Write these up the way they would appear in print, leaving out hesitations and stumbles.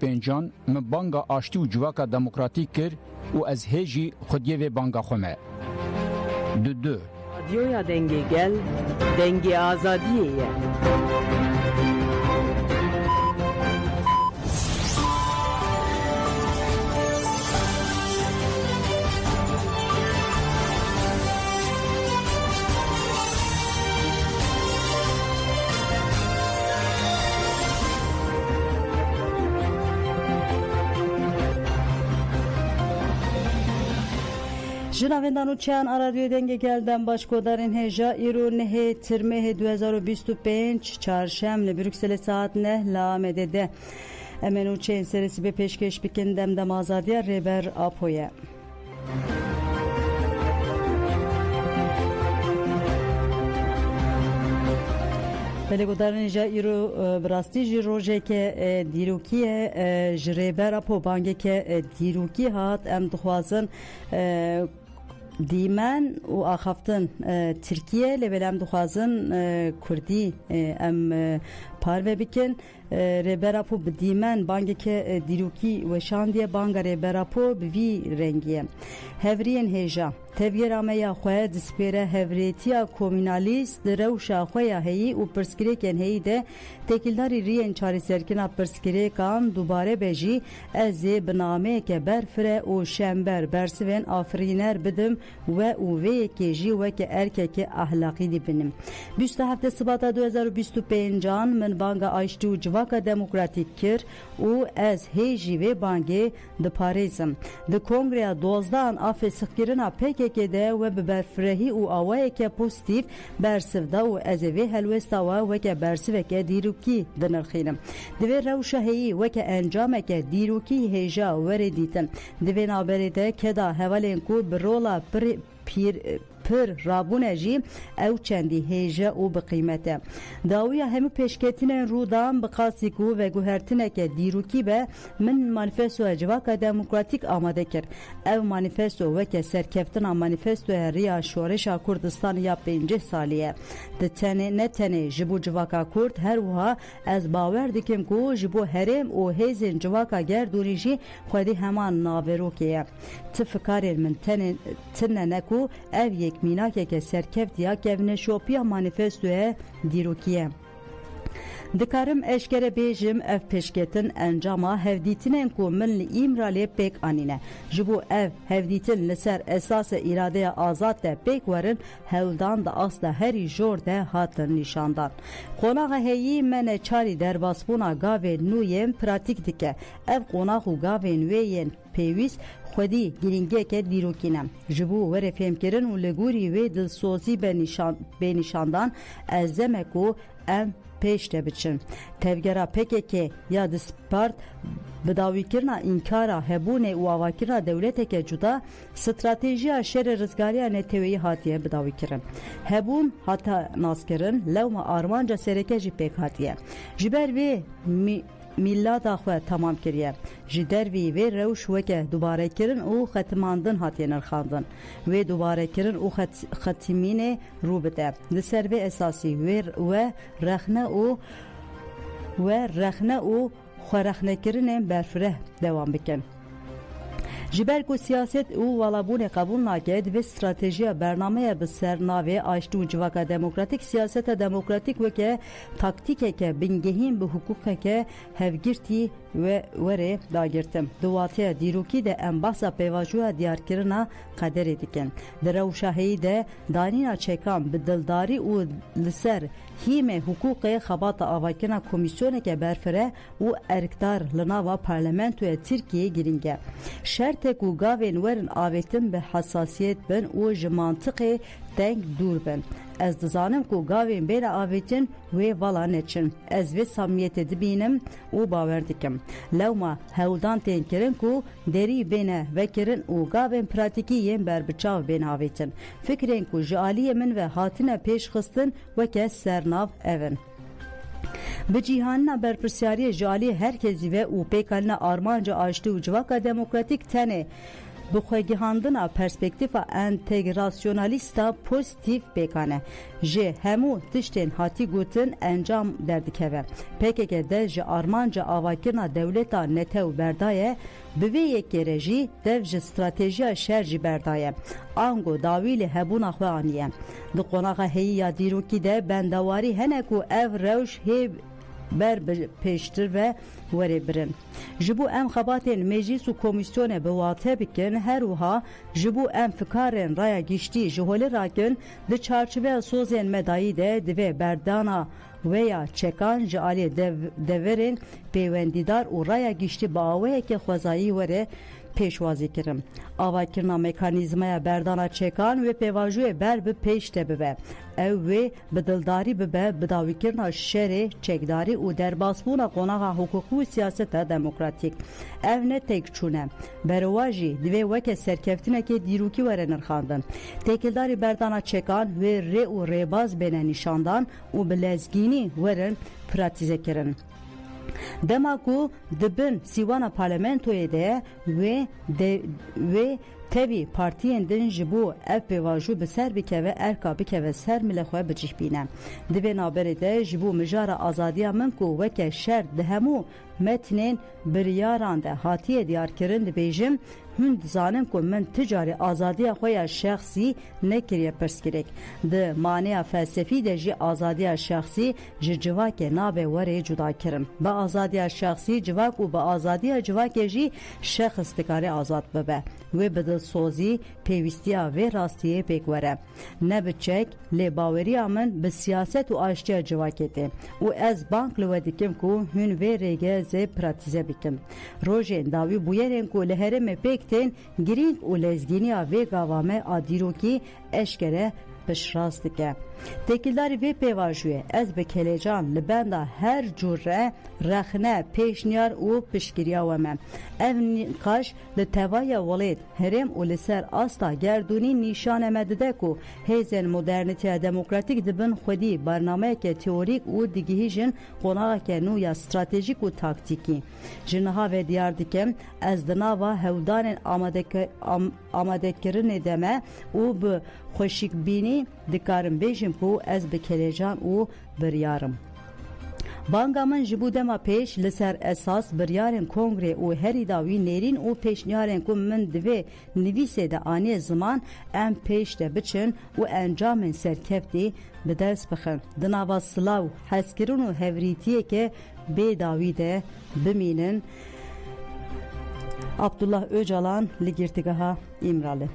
پنجان من بانگا آشتی و جواکا دموکراتیک کر و از هیجی خودیه و بانگا خومه. دو رادیویا دنگی گل دنگی آزادیه. جنابندان و چند رادیو دنگ گلدن باشکودارین هجا ایرو نه ترمه 2025 چهارشنبه بروکسل ساعت نه لامده ده امنو چند سرسی به پیشکش بکندم دم آزادی ریبر آپویه. بله گودارن جا ایرو براستی جی روزه که دیروکیه جریبر اپو بانگه که دیروکی هات ام دخوازن دیمن و آخفتن ترکیه لبلم دخوازن کردی ام پارو بکن ریبر اپو بدیمن بانگه که دیروکی و شاندیه بانگ ریبر اپو بوی رنگیه هفرین هیجا تغییر آمیا خواه دسپیره هفریتیا کومینالیست دروشا خواه هی و پرسکری کن هی ده تکیلداری رین چاری سرکنا پرسکری کان دوباره بجی از بنامه که برفره و شنبر برسوین آفرینر بدم و اوه که جی و که ارکه که احلاقی دی بنم. 27 سباتا 2025 من بانگا آیشتی و جواکا دموکراتیک کر و از هیجی و بانگی ده پاریزم. ده کنگریا 12 آف سخیرنا پک که ده و برفرهی و آوای که پوزیتیو برسفده و از وی هلوستا و که برسفه که دیروکی دنرخینم. دوی روشهی و که انجام که دیروکی هیجا وردیتن. دوی نابریده که دا حوالین کو برولا پر رابونه جی او چندی هیجا او بقیمته داویا همه پیشکتین رودان بقاسی کو و گوهرتنه که دیروکی به من مانیفستو جواکا دموکراتیک آماده کرد او مانیفستو و که سرکفتن مانیفستو ریا شورشا کردستان یا 50 سالیه ده نتنه جبو جواکا کرد هر وها از باور دکم کو جبو هرم و هیزن جواکا گردونی جی خودی همان ناوروکیه تفکارین من تنه نکو او یک میناکه که سرکفت یا که شوپیا مانیفستوه دیروکیه دکارم اشکره بیجم اف پیشکتن انجاما هفدیتنن کو من ایمرالی پیک آنینه جبو اف هفدیتن لسر اساس اراده آزاد ده پیک ورن هولدان ده اصلا هری جور ده هاتن نشاندان قوناغ هیی من چاری در باسپونا گاوه نویم پراتیک دکه اف قوناغو گاوه نویم پیویس خودی گرینگه که دیروکینم جبو وره فهم کرن و لگوری و دلسوزی به نشاندان از زمکو ام پیشته بچن تفگرا پکه که یا دسپارت بداوی کرنا انکارا هبونه و آواکرنا دولته که جدا استراتیجیا شر رزگاری نتوی هاتیه بداوی کرن هبون حتا ناس کرن لو ما آرمانجا سرکه جی پیک هاتیه جبر و میلاد آخوه تمام کریه جدر وی روش وکه دوباره کرن او ختماندن هاتیه نرخاندن و دوباره کرن او ختمین رو بده لسر و اساسی و رخنه او خورخنه کرن برفره دوام بکن جبر کو سیاست او والابون قبول نکرد و استراتژی برنامه به سرناوی آشتی و جواکا دموکراتیک سیاست دموکراتیک و که تاکتیک که بنگهیم به حقوق که هفگرتی و وره داگرتم دواتی دیروکی ده انباسا پیواجوه دیار کرنا قدر دیکن در روشاهی ده دانینا چکام به دلداری و لسر هیم حقوق خبات آواکنا کمیسیون که برفره و ارکتار لناوا پارلمنتو ترکیه گرینگه شرط کو گاوین ورن آویتن به حساسیت بن و جمانتق تنگ دور بن از دزانم کو گاوین بین آویتن و والا نچن از و سامیت دبینم و باور دکم لو ما هولدان تین کرن کو دری بینه و کرن و گاوین پراتیکی یم بر بچاو بین آویتن فکرین کو جالی من و هاتنه پیش خستن و که سرناو اون به جیهاننا برپرسیاری جالی هرکزی و او پیکالنا آرمانجا آشتی و جواکا دموکراتیک تنه بخواگیهاندنا پرسپکتیفا انتگراسیونالیستا پوزیتیف بکانه جه همو تشتین هاتی گوتن انجام دردکوه PKK de ji armanca avakirna devleta netew berdaye bi vê yekê jî dev ji stratejiya şer jî berdaye ango dawî li hebûna xwe aniye di qonaxa heyî dîrokî de bendewarî hene ku ev rewş hê ber pêştir ve werê birin ji bo em xebatên meclîs û komîsyonê bi wate bikin her wiha ji bo em fikarên raya giştî ji holê rakin di çarçiveya sozên medayî de divê berdana veya çekan ji aliyê deverên pêwendîdar û raya giştî bi awayekê xwezayî were pêşwazî kirin. Avakirina mekanîzmaya berdana çekan ve pêvajoyê ber bi pêş de bibe. Ew wê bi dildarî bibe bi dawîkirina şerê, çekdarî û derbasbûna qonaxa hukukî û siyaseta demokratîk. Ev ne têkçûne. Berwa jî divê weke serkeftinekê dîrokî were nirxandin. Têkildarî berdana çekan wê rê û rêbaz bêne nîşandan û bi lezgînî werin pratîze kirin. Dema ku dibin sîwana parlamentoyê de wê tevî partiyên din ji bo ev pêvajo bi ser bikeve erka bikeve ser mile xwe bicih bîne. Di vê naberê de ji bo mijara azadiya min ku weke şer di hemû metnên biryaran de hatiye diyarkirin dibêjim hûn dizanin ku min ticarê azadiya xwe ya şexsî nekiriye pirsgirêk. Di maneya felsefî de jî azadiya şexsî ji civakê nabe werê cuda kirin. Bi azadiya şexsî civak û bi azadiya civakê jî şexs dikare azad bibe. Wê bi dilsozî pêwîstiya vê rastiyê pêk were. Ne bi çek lê baweriya min bi siyaset û aştiya civakê tê. û ez bank li we dikim ku hûn vê rêgezê pratîze bikin. Rojên dawî bûyerên ku li herêmê pêk tên girîng û lezgîniya vê gava a dîrokî eşkere pişrast dike. Têkildarî vê pêvajoyê ez bi kelecan li benda her cure rexne pêşniyar û piştgiriya we me. Ev nîqaş li tevaya welêt herêm û li ser asta gerdûnî nîşane me dide ku hêzên modernîteya demokratîk dibin xwedî barnameyeke teorîk û digihîjin qonaxeke nû ya stratejîk û taktîkî. Ji niha vê diyar dikim ez di nava hewdanên amadekirinê de me û bi xweşikbînî dikarim bêjim ku ez bi kelecan û biryarım. Banga min ji bo dema pêş li ser esas biryarên kongrê û herî dawî nêrîn û pêşniyarên ku min divê nivîsê de anî ziman em pêş de biçin û encamên serkeftî bi dest bixin. Di nava silav, hezkirin û hevrîtiyeke bê dawî de bimînin. Abdullah Öcalan li Girtîgeha İmralı.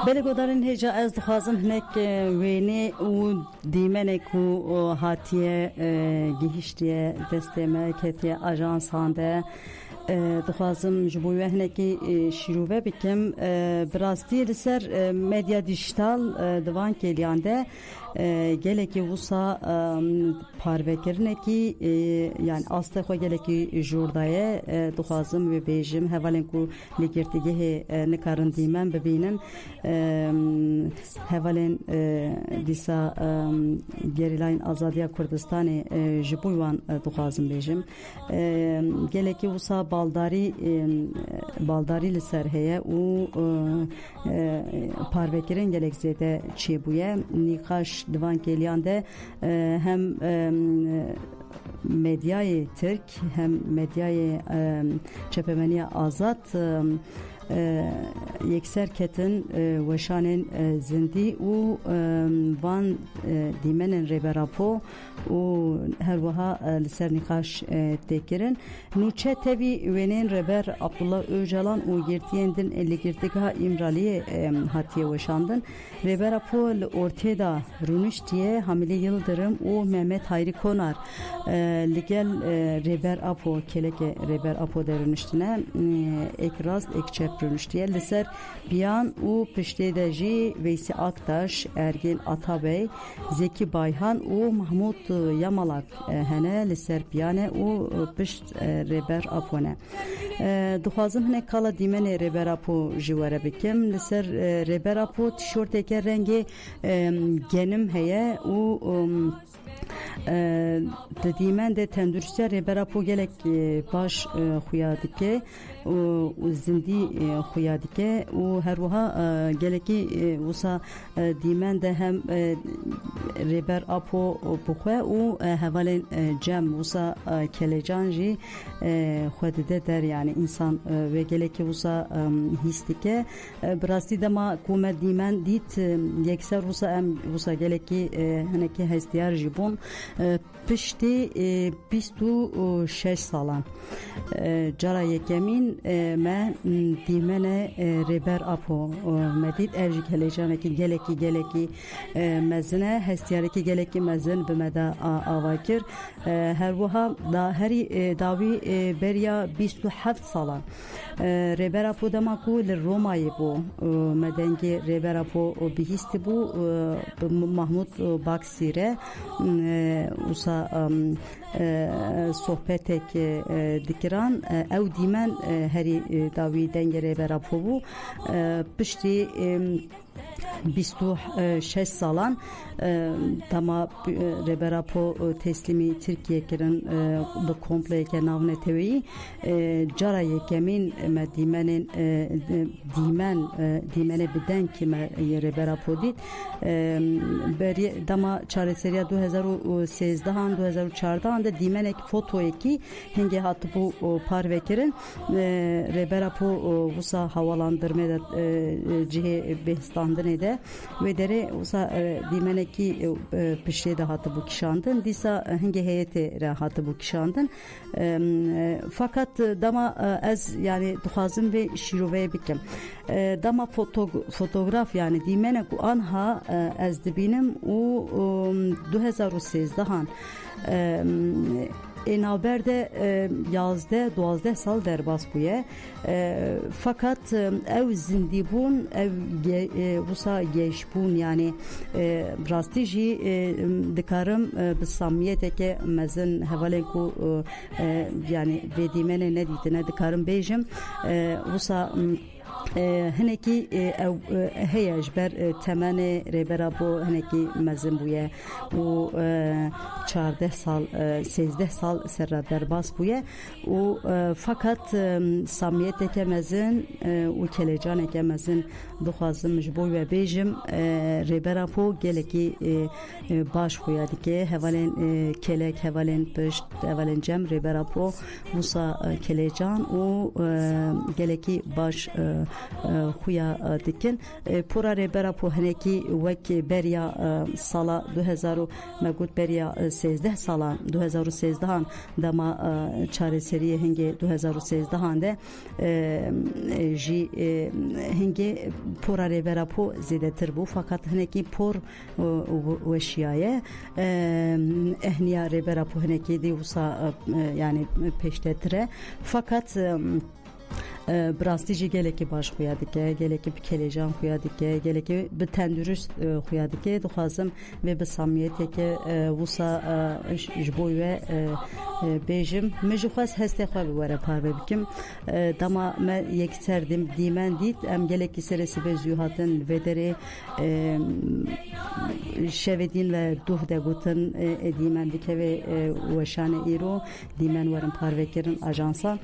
Bele godarên hêja ez dixwazim hinek wênê û dîmenek û hatiye gihîştiye destê me ketiye ajansan de dixwazim ji bo we hinekî şîrove bikim. Bi rastî li ser medya dijîtal di van kêliyan de gelekî wisa parvekirinekî yani astê xwe gelekî jûrdaye dixwazim wê bêjim hevalên ku li girtîgehê nikarin dîmen bibînin hevalên dîsa Gerîlayên Azadiya Kurdistanê ji bo wan dixwazim bêjim gelekî wisa baldarî li ser heye û parvekirên gelek zêde çêbûye nîqaş divan kêliyan de hem medyayê Tirk hem medyayê Çepemeniya Azad yekser ketin weşanên zindî û van dîmenên rêberapo û her wiha li ser nîqaş têkirin. Nûçe tevî wênên Reber Abdullah Öcalan û girtiyên din li girtîgeha İmraliyê hatiye weşandin. Rêberapo li ortê da rûniştiye Hamile Yıldırım û Mehmet Hayri Konar li gel Rêberapo keleke Rêberapo de rûniştine ek rast ek çep rûniştiye li ser biyan û piştê de jî Veysi Aktaş, Ergin Atabey, Zeki Bayhan û Mahmud Yamalak hene li ser piyane û pişt Rêberapo ne. Dixwazim hinek kala dîmenê Rêberapo jî were bikim. Li ser Rêberapo tişorteke rengê genim heye û di dîmen de tenduristiya Rêberapo gelek baş xuya dike û zindî xuya dike û her wiha gelekî wisa dîmen de hem Rêberapo bixwe û hevalên cem wisa kelecan jî xwe dide der yani insan ve gelekî wisa hîs dike. Bi rastî dema ku me dîmen dît yekser wisa em wisa gelekî hinekî hestiyar jî bûn piştî 26 salan cara yekemîn me dîmene Rêberapo me dît ev jî kelecanekî gelekî mezin e hestiyarekî gelekî mezin bi me de ava kir. Her wiha da herî dawî beriya 27 salan Rêberapo dema ku li Romayê bû me dengê Rêberapo bihîstî bû Mahmud Baksîre wisa sohbetek dikiran ew dîmen herî dawî dengê Rêberapo bû piştî 26 salan dama Rêberapo teslîmî Tirkiye kirin bi kompleyeke navnetewî cara yekemîn me dîmenên dîmenê bi dengkî me Rêberapo dît dama çareseriya 2013 2014 de dîmenek fotoyekî hingê hatibû parvekirin Rêberapo wisa havalandırmê de cihê bihîstandinê de ve dere wisa dîmenekî piştê de hatibû kişandin dîsa hingê heyetê re hatibû kişandin fakat dama ez yani dixwazim vê şîroveyê bikim dama fotograf yani dîmenek û anha ez dibînim û 2013 Navberde 11-12 sal derbas bûye fakat ew zindîbûn ew wisa geşbûn yani rastî jî dikarim bi samiyeteke mezin hevalên ku yani vê dîmenê nedîtine dikarim bêjim wisa hinekî ew heye ji ber temenê Rêberapo hinekî mezin bûye û 14 sal 13 sal serra derbas bûye û fakat samiyeteke mezin û kelecaneke mezin dixwazim ji bo we bêjim Rêberapo gelekî baş xuya dike hevalên kelek hevalên pişt hevalên cem Rêberapo wisa kelecan û gelekî baş xuya dikin pora Rêberapo hinekî wek beriya sala 2000 me got beriya 13 salan 2013 dema çareseriyê hingê 2013 de jî hingê pora Rêberapo zêdetir bû fakat hinekî por weşiyaye ehniya Rêberapo hinekî dî wisa yani pêştetire fakat براستی جی گله کی باش خویا دیگه گله کی کلیجان خویا دیگه گله کی به تندرست خویا دیگه دخوازم و به سامیتی که وسا جبوی و بیجم مجخواس هسته خواب وره پار بکم دما ما یک سردم دیمن دید ام گله کی سرسی به زیوهاتن و دره شودین و دوه دگوتن دیمن دیگه و وشان ایرو دیمن ورم پار بکرن آژانسا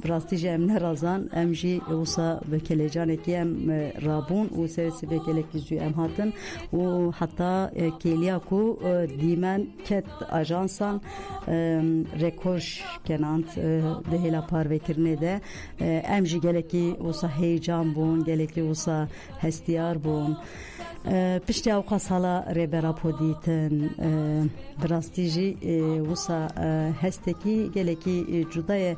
راست براستی جه ام نرازان ام جی وسا بکلجانه کی ام رابون و سرسی بکلک زو ام هاتن و حتی کلیا کو دیمن کت آژانسان رکورش کنانت دهلا پاروکرنه ده ام جی گلکی وسا هیجان بون گلکی وسا هستیار بون پشتی اوقات حالا ریبرا پودیتن براستیجی وسا هستکی گلکی جدای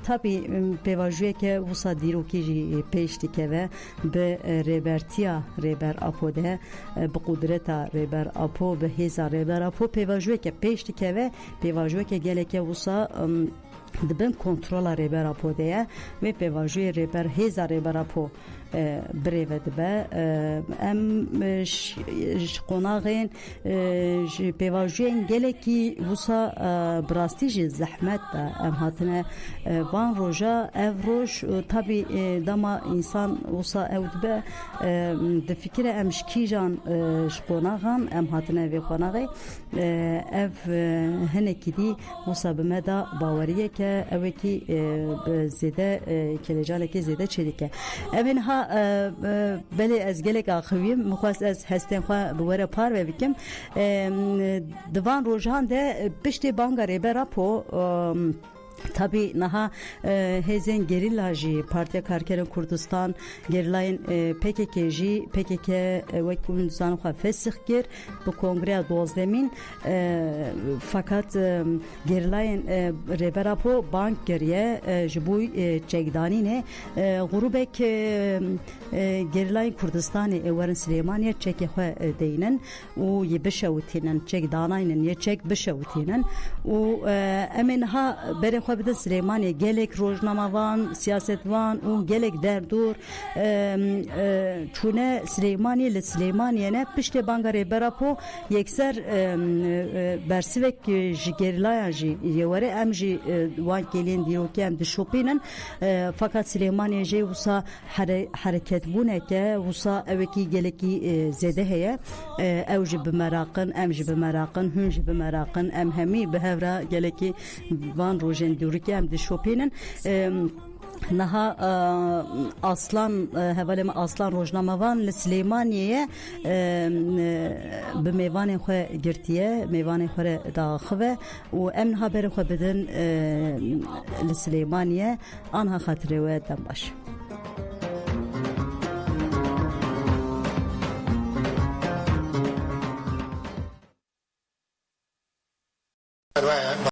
تابی پیواجوی که وسا دیروکی جی پیشتی که و به ریبرتیا ریبر اپوده به قدرتا ریبر اپو به هزار ریبر اپو پیواجوی که پیشتی که و پیواجوی که گلکی وسا دبن کنترل ریبر اپو ده و پیواجوی ریبر هزار ریبر اپو بريفد با ام قناغين بيواجين جلكي وسا براستيج زحمت ام هاتنا وان روجا افروش طبي دما انسان وسا اودبا دفكره ام شكيجان شقناغان ام هاتنا في قناغي اف هنكدي وسا بمدى باوريه ك اوكي زياده كلجالك زياده چديكه ابنها بله از گلک آخویم مخواست از هستن خواه بوره پار و بکم دوان روزان ده پشت بانگا ریبرا پو tabi naha hezen gerilla ji Partiya Karkerên Kurdistan gerilayên PKK ji PKK wekûn zan xwe fesix kir bi kongreya 12 fakat gerilayên rêbera po bank kiriye ji bo çekdanînê grûbek gerilayên Kurdistanê ê werin Silêmaniyê çekê xwe deynin û yê bişewitînin çekdanayînin yê çek bişewitînin û em ê niha berê xwe bidin Silêmaniyê gelek rojnamavan, siyasetvan û gelek derdur çûne Silêmaniyê li Silêmaniyê ne piştê banga rêbera po yekser bersivek ji gerilayan jî yê were em jî wan gelên dîrokî em dişopînin fakat Silêmaniyê jê wisa hereketbûneke wisa evekî gelekî zêde heye ew jî bimeraqin em jî bimeraqin hûn jî bimeraqin em hemî bi hevra gelekî van rojên dîrokî em dişopînin naha aslan hevalem aslan rojnamavan li Silêmaniyê bi mêvanên xwe girtiye mêvanên xwe daxive û em niha berê xwe bidin li Silêmaniyê anha xatirê we dem baş.